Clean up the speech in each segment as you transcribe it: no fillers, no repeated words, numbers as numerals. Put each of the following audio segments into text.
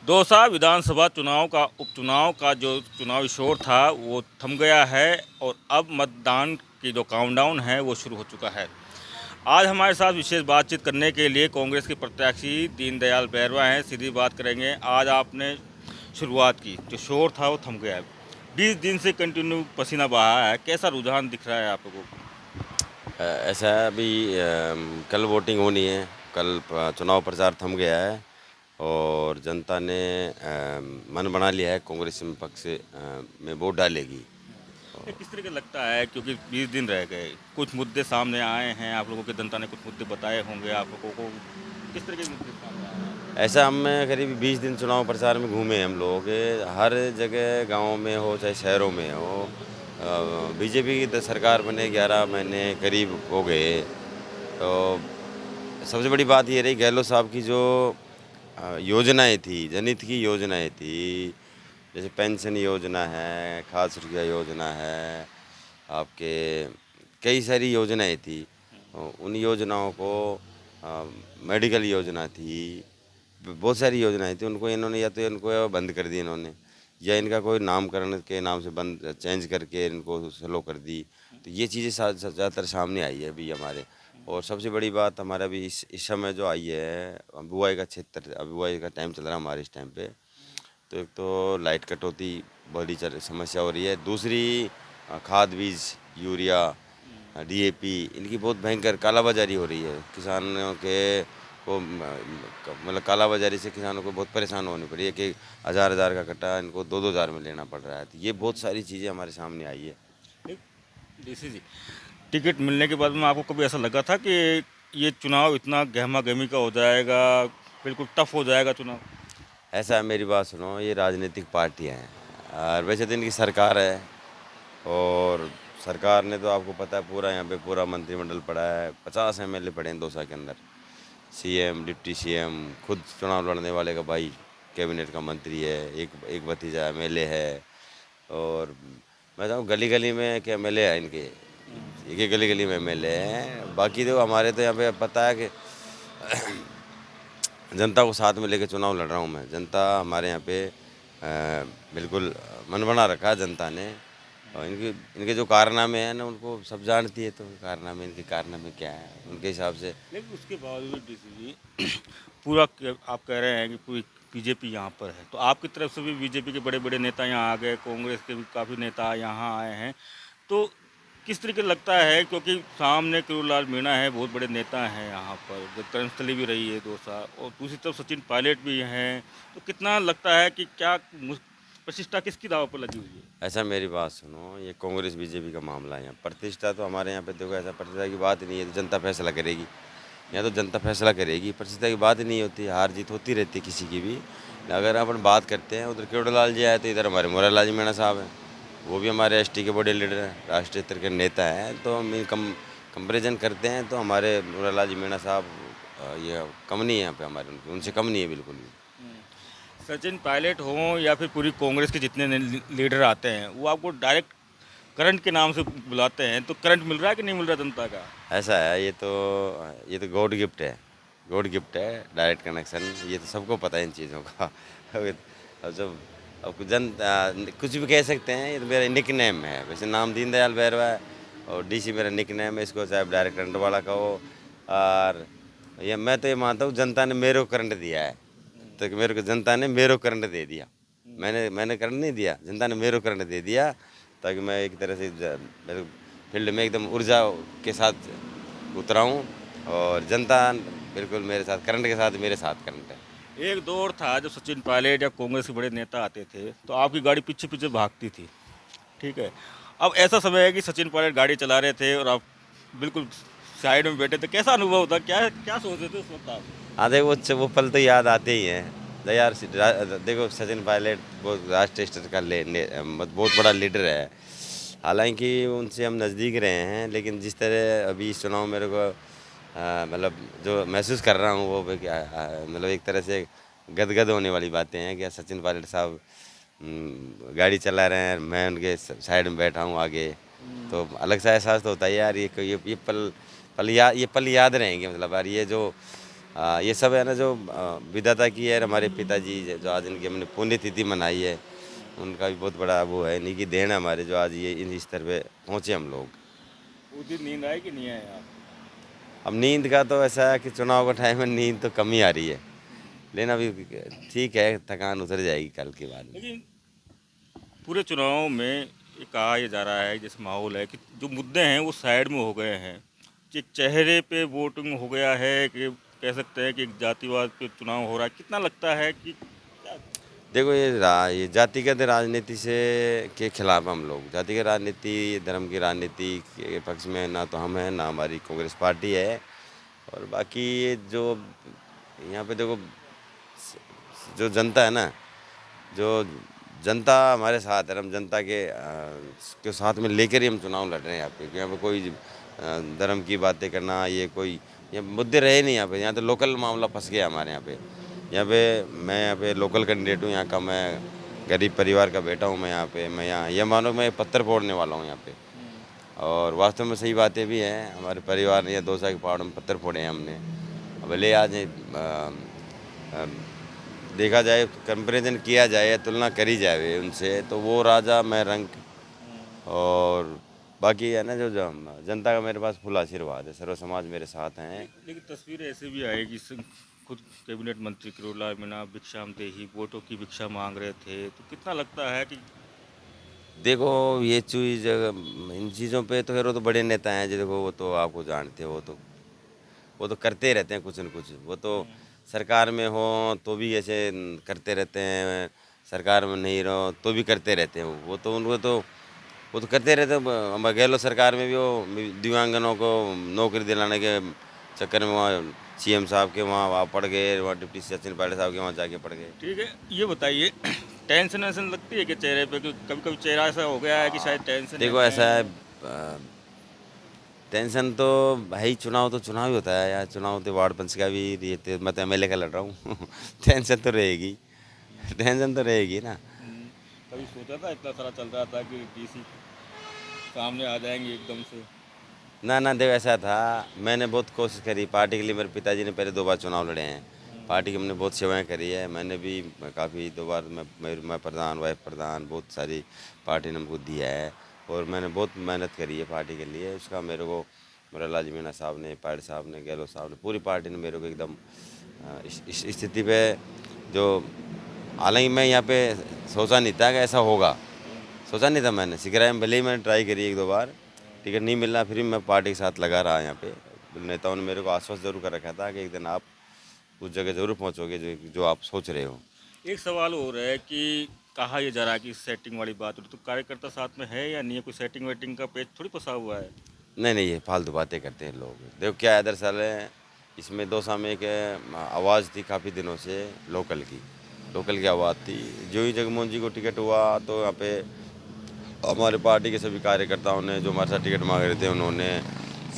दौसा विधानसभा चुनाव का उपचुनाव का जो चुनावी शोर था वो थम गया है और अब मतदान की जो काउंटडाउन है वो शुरू हो चुका है। आज हमारे साथ विशेष बातचीत करने के लिए कांग्रेस के प्रत्याशी दीनदयाल बैरवा हैं। सीधी बात करेंगे। आज आपने शुरुआत की, जो शोर था वो थम गया है। 20 दिन से कंटिन्यू पसीना बहा है, कैसा रुझान दिख रहा है आप लोगों को? ऐसा है अभी कल वोटिंग होनी है। कल चुनाव प्रचार थम गया है और जनता ने मन बना लिया है कांग्रेस में पक्ष में वोट डालेगी। ये किस तरह का लगता है, क्योंकि 20 दिन रह गए, कुछ मुद्दे सामने आए हैं, आप लोगों की जनता ने कुछ मुद्दे बताए होंगे आप लोगों को, किस तरह के मुद्दे सामने आए हैं? ऐसा हम करीब 20 दिन चुनाव प्रचार में घूमे हम लोग के हर जगह, गांव में हो चाहे शहरों में हो। बीजेपी की सरकार बने 11 महीने करीब हो गए। तो सबसे बड़ी बात ये रही गहलोत साहब की जो योजनाएं थी, जनहित की योजनाएं थी, जैसे पेंशन योजना है, खाद सुरक्षा योजना है, आपके कई सारी योजनाएं थी। उन योजनाओं को मेडिकल योजना थी, बहुत सारी योजनाएं थी, उनको इन्होंने या तो इनको बंद कर दी इन्होंने, या इनका कोई नामकरण के नाम से बंद चेंज करके इनको स्लो कर दी। तो ये चीज़ें ज़्यादातर सामने आई है अभी हमारे। और सबसे बड़ी बात हमारा भी इस समय जो आई है, बुआई का क्षेत्र, अभी बुआई का टाइम चल रहा है हमारे इस टाइम पे। तो एक तो लाइट कटौती बड़ी समस्या हो रही है। दूसरी खाद बीज, यूरिया, डीएपी, इनकी बहुत भयंकर कालाबाजारी हो रही है। किसानों के को मतलब कालाबाजारी से किसानों को बहुत परेशान होनी पड़ी है कि हज़ार का कट्टा इनको 2-2 हज़ार में लेना पड़ रहा है। तो ये बहुत सारी चीज़ें हमारे सामने आई है। डीसी जी, टिकट मिलने के बाद में आपको कभी ऐसा लगा था कि ये चुनाव इतना गहमा गहमी का हो जाएगा, बिल्कुल टफ हो जाएगा चुनाव? ऐसा है, मेरी बात सुनो, ये राजनीतिक पार्टियां हैं और वैसे तो इनकी सरकार है। और सरकार ने तो आपको पता है पूरा यहाँ पे पूरा मंत्रिमंडल पड़ा है, 50 एमएलए पड़े हैं दौसा के अंदर। सीएम, डिप्टी सीएम, खुद चुनाव लड़ने वाले का भाई कैबिनेट का मंत्री है, एक एक भतीजा एमएलए है। और मैं बताऊँ गली गली में के एमएलए हैं इनके, एक एक गली गली में एमएलए हैं। बाकी तो हमारे तो यहाँ पे पता है कि जनता को साथ में लेकर चुनाव लड़ रहा हूँ मैं। जनता हमारे यहाँ पे बिल्कुल मन बना रखा है जनता ने। और इनके इनके जो कारनामे हैं ना, उनको सब जानती है। तो कारनामे, इनके कारनामे क्या है उनके हिसाब से। लेकिन उसके बावजूद डीसी जी पूरा आप कह रहे हैं कि पूरी बीजेपी यहाँ पर है, तो आपकी तरफ से भी बीजेपी के बड़े बड़े नेता यहाँ आ गए, कांग्रेस के भी काफ़ी नेता यहाँ आए हैं, तो किस तरीके लगता है, क्योंकि सामने करूलाल मीणा है, बहुत बड़े नेता हैं यहाँ पर, जो कर्मस्थली भी रही है दौसा, और दूसरी तरफ सचिन पायलट भी हैं, तो कितना लगता है कि क्या प्रतिष्ठा किसकी दाव पर लगी हुई है? ऐसा, मेरी बात सुनो, ये कांग्रेस बीजेपी का मामला है। यहाँ प्रतिष्ठा तो हमारे यहाँ पे देखो, ऐसा प्रतिष्ठा की बात ही नहीं है। तो जनता फैसला करेगी, यहाँ तो जनता फैसला करेगी। प्रतिष्ठा की बात ही नहीं होती, हार जीत होती रहती है किसी की भी। अगर अपन बात करते हैं उधर केवड़लाल जी आए, तो इधर हमारे मोरालाल जी मीणा साहब हैं, वो भी हमारे एसटी के बड़े लीडर हैं, राष्ट्रीय स्तर के नेता हैं। तो हम कंपेरिजन करते हैं तो हमारे मोरालाल जी मीणा साहब ये कम नहीं है यहाँ पे हमारे, उनसे कम नहीं है बिल्कुल भी। सचिन पायलट हों या फिर पूरी कांग्रेस के जितने लीडर आते हैं, वो आपको डायरेक्ट करंट के नाम से बुलाते हैं, तो करंट मिल रहा है कि नहीं मिल रहा जनता का? ऐसा है, ये तो गॉड गिफ्ट है, गॉड गिफ्ट है डायरेक्ट कनेक्शन। ये तो सबको पता है इन चीज़ों का। अब जब अब कुछ भी कह सकते हैं, ये तो मेरा निक नेम है। वैसे नाम दीनदयाल बैरवा है और डीसी मेरा निक नेम है। इसको चाहे डायरेक्ट करंट वाला कहो। और ये मैं तो ये मानता हूँ, जनता ने मेरे को करंट दिया है, तो मेरे को जनता ने मेरे को करंट दे दिया। मैंने मैंने करंट नहीं दिया, जनता ने मेरे को करंट दे दिया, ताकि मैं एक तरह से मेरे फील्ड में एकदम ऊर्जा के साथ उतरा हूँ। और जनता बिल्कुल मेरे साथ करंट के साथ, मेरे साथ करंट है। एक दौर था जब सचिन पायलट या कांग्रेस के बड़े नेता आते थे तो आपकी गाड़ी पीछे पीछे भागती थी, ठीक है? अब ऐसा समय है कि सचिन पायलट गाड़ी चला रहे थे और आप बिल्कुल साइड में बैठे थे, कैसा अनुभव होता, क्या क्या सोच रहे थे उस वक्त आप? हाँ देखो, वो पल तो याद आते ही हैं। यार देखो, सचिन पायलट बहुत राष्ट्रीय स्तर का बहुत बड़ा लीडर है। हालांकि उनसे हम नज़दीक रहे हैं, लेकिन जिस तरह अभी इस चुनाव मेरे को मतलब जो महसूस कर रहा हूँ, वो मतलब एक तरह से गदगद होने वाली बातें हैं कि सचिन पायलट साहब गाड़ी चला रहे हैं, मैं उनके साइड में बैठा हूँ आगे। तो अलग सा एहसास तो होता है यार। ये पल पल याद रहेंगे। मतलब यार, ये जो ये सब है ना जो विधाता की है, हमारे पिताजी जो आज इनकी हमने पुण्यतिथि मनाई है, उनका भी बहुत बड़ा वो है, इन्हीं की देन है हमारे, जो आज ये इन स्तर पे पहुँचे हम लोग। उस दिन नींद आई कि नहीं आई आप? अब नींद का तो ऐसा है कि चुनाव का टाइम है, नींद तो कम ही आ रही है, लेकिन अभी ठीक है, थकान उतर जाएगी कल के बाद में। लेकिन पूरे चुनाव में ये कहा ये जा रहा है, जैसे माहौल है कि जो मुद्दे हैं वो साइड में हो गए हैं, कि चेहरे पे वोटिंग हो गया है, कि कह सकते हैं कि एक जातिवाद पे चुनाव हो रहा है। कितना लगता है कि क्या? देखो ये जातिगत राजनीति से के खिलाफ हम लोग, जातिगत राजनीति, धर्म की राजनीति के पक्ष में ना तो हम हैं, ना हमारी कांग्रेस पार्टी है। और बाकी ये जो यहाँ पे देखो, जो जनता है ना, जो जनता हमारे साथ है, हम जनता के साथ में लेकर ही हम चुनाव लड़ रहे हैं यहाँ पे। यहाँ पे कोई धर्म की बातें करना, ये मुद्दे रहे नहीं यहाँ पे। यहाँ तो लोकल मामला फंस गया हमारे यहाँ पे। मैं यहाँ पे लोकल कैंडिडेट हूँ, यहाँ का मैं गरीब परिवार का बेटा हूँ। मैं यहाँ पे मैं यहाँ ये मानो मैं पत्थर फोड़ने वाला हूँ यहाँ पे। और वास्तव में सही बातें भी हैं, हमारे परिवार ने, ये 2 साल के पहाड़ में पत्थर फोड़े हैं हमने। भले आज अ, देखा जाए, कंपैरिजन किया जाए, तुलना करी जाए उनसे, तो वो राजा मैं रंक। और बाकी है ना, जो जनता का मेरे पास फुल आशीर्वाद है, सर्व समाज मेरे साथ हैं। लेकिन तस्वीरें ऐसे भी आई कि खुद कैबिनेट मंत्री किरोला मीणा भिक्षाम देही वोटों की भिक्षा मांग रहे थे, तो कितना लगता है कि देखो ये चीज़, इन चीज़ों पे तो खैर वो तो बड़े नेता हैं जी, देखो वो तो आपको जानते हो, वो तो करते रहते हैं कुछ न कुछ। वो तो सरकार में हो तो भी ऐसे करते रहते हैं, सरकार में नहीं रहो तो भी करते रहते हैं। वो तो उनको तो वो तो करते रहते हैं। गहलोत सरकार में भी वो दिव्यांगनों को नौकरी दिलाने के चक्कर में वहाँ सीएम साहब के वहाँ पड़ गए, वहाँ डिप्टी सचिन पायलट साहब के वहाँ जाके पड़ गए। ठीक है, ये बताइए टेंशन वेंशन लगती है कि चेहरे पे? कभी कभी चेहरा ऐसा हो गया है कि शायद टेंशन देखो में ऐसा है, है। टेंशन तो भाई, चुनाव तो चुनाव ही होता है यार। चुनाव तो वार्ड पंच का भी, ये तो मैं तो एमएलए का लड़ रहा हूँ। टेंशन तो रहेगी, टेंशन तो रहेगी ना। कभी सोचा था, इतना सारा चल रहा था कि डीसी सामने आ जाएंगे एकदम से? ना ना, देखो ऐसा था, मैंने बहुत कोशिश करी पार्टी के लिए। मेरे पिताजी ने पहले 2 बार चुनाव लड़े हैं, पार्टी की हमने बहुत सेवाएं करी है। मैंने भी काफ़ी 2 बार मैं प्रधान, वाइस प्रधान, बहुत सारी पार्टी ने हमको दिया है। और मैंने बहुत मेहनत करी है पार्टी के लिए। उसका मेरे को मेरा लाल मीणा साहब ने, पायलट साहब ने, गहलोत साहब ने, पूरी पार्टी ने मेरे को एकदम इस स्थिति पे जो, हालांकि मैं यहाँ पे सोचा नहीं था कि ऐसा होगा, सोचा नहीं था मैंने। सिगराई में भले ही मैंने ट्राई करी 1-2 बार, टिकट नहीं मिलना, फिर भी मैं पार्टी के साथ लगा रहा यहाँ पे। नेताओं ने मेरे को आश्वस्त जरूर कर रखा था कि एक दिन आप उस जगह ज़रूर पहुँचोगे जो जो आप सोच रहे हो। एक सवाल हो रहा है कि कहा यह जा रहा है कि सेटिंग वाली बात हो रही, तो कार्यकर्ता साथ में है या नहीं है? कोई सेटिंग वेटिंग का पेज थोड़ी फंसा हुआ है। नहीं नहीं, ये फालतू बातें करते हैं लोग। देखो क्या है, दरअसल है इसमें 2 साल में एक आवाज़ थी काफ़ी दिनों से, लोकल की आवाज़ थी। जो ही जगमोहन जी को टिकट हुआ तो यहाँ पे हमारे पार्टी के सभी कार्यकर्ताओं ने, जो हमारे साथ टिकट मांग रहे थे, उन्होंने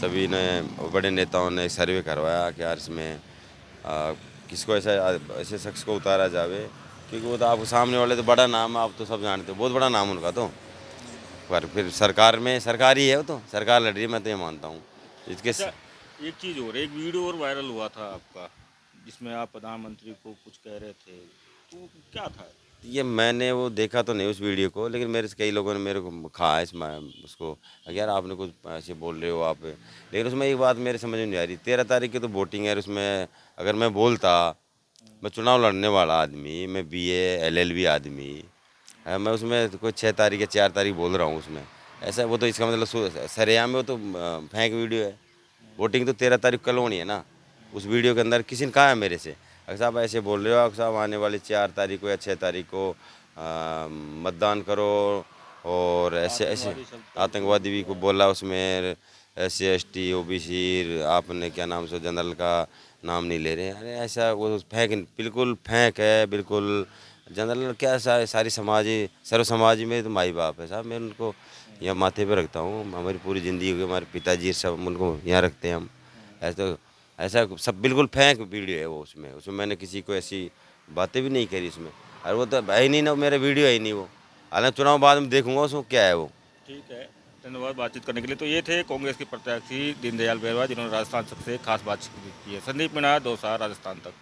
सभी ने, बड़े नेताओं ने सर्वे करवाया कि यार इसमें किसको ऐसे शख्स को उतारा जावे, क्योंकि वो तो आपको सामने वाले तो बड़ा नाम है, आप तो सब जानते हो, बहुत बड़ा नाम उनका तो। पर फिर सरकार में, सरकार ही है, वो तो सरकार लड़ रही है, मैं तो ये मानता हूँ इसके। अच्छा, एक चीज़ और, एक वीडियो और वायरल हुआ था आपका, जिसमें आप प्रधानमंत्री को कुछ कह रहे थे, तो क्या था? ये मैंने वो देखा तो नहीं उस वीडियो को, लेकिन मेरे से कई लोगों ने मेरे को कहा है उसको, यार आपने कुछ ऐसे बोल रहे हो आप। लेकिन उसमें एक बात मेरे समझ में नहीं आ रही, 13 तारीख की तो वोटिंग है, और उसमें अगर मैं बोलता, मैं चुनाव लड़ने वाला आदमी, मैं बीए एलएलबी आदमी, मैं उसमें कोई 6 तारीख या 4 तारीख बोल रहा हूँ उसमें, ऐसा वो तो इसका मतलब सरेआम में वो तो फेंक वीडियो है। वोटिंग तो 13 तारीख कल होनी है ना। उस वीडियो के अंदर किसी ने कहा है मेरे से, अगर साहब ऐसे बोल रहे हो, अगर साहब आने वाली 4 तारीख को या 6 तारीख को मतदान करो, और ऐसे ऐसे आतंकवादी शब्द का उपयोग आतंकवादी भी को किया है। बोला उसमें, SC ST OBC, आपने क्या नाम से जनरल का नाम नहीं ले रहे। अरे ऐसा वो फेंक, बिल्कुल फेंक है, बिल्कुल। जनरल क्या, सारी समाजी, सर्व समाजी में तो माई बाप है साहब, मैं उनको यहाँ माथे पे रखता हूँ। हमारी पूरी ज़िंदगी हो गई, हमारे पिताजी सब उनको यहाँ रखते हैं हम। ऐसा ऐसा सब बिल्कुल फेंक वीडियो है वो। उसमें मैंने किसी को ऐसी बातें भी नहीं करी उसमें। और वो तो है ही नहीं ना, मेरा वीडियो है ही नहीं वो। हालांकि चुनाव बाद में देखूंगा उसको क्या है वो। ठीक है, धन्यवाद बातचीत करने के लिए। तो ये थे कांग्रेस के प्रत्याशी दीनदयाल बैरवा, जिन्होंने राजस्थान से खास बातचीत की है। संदीप मीणा, दौसा, राजस्थान तक।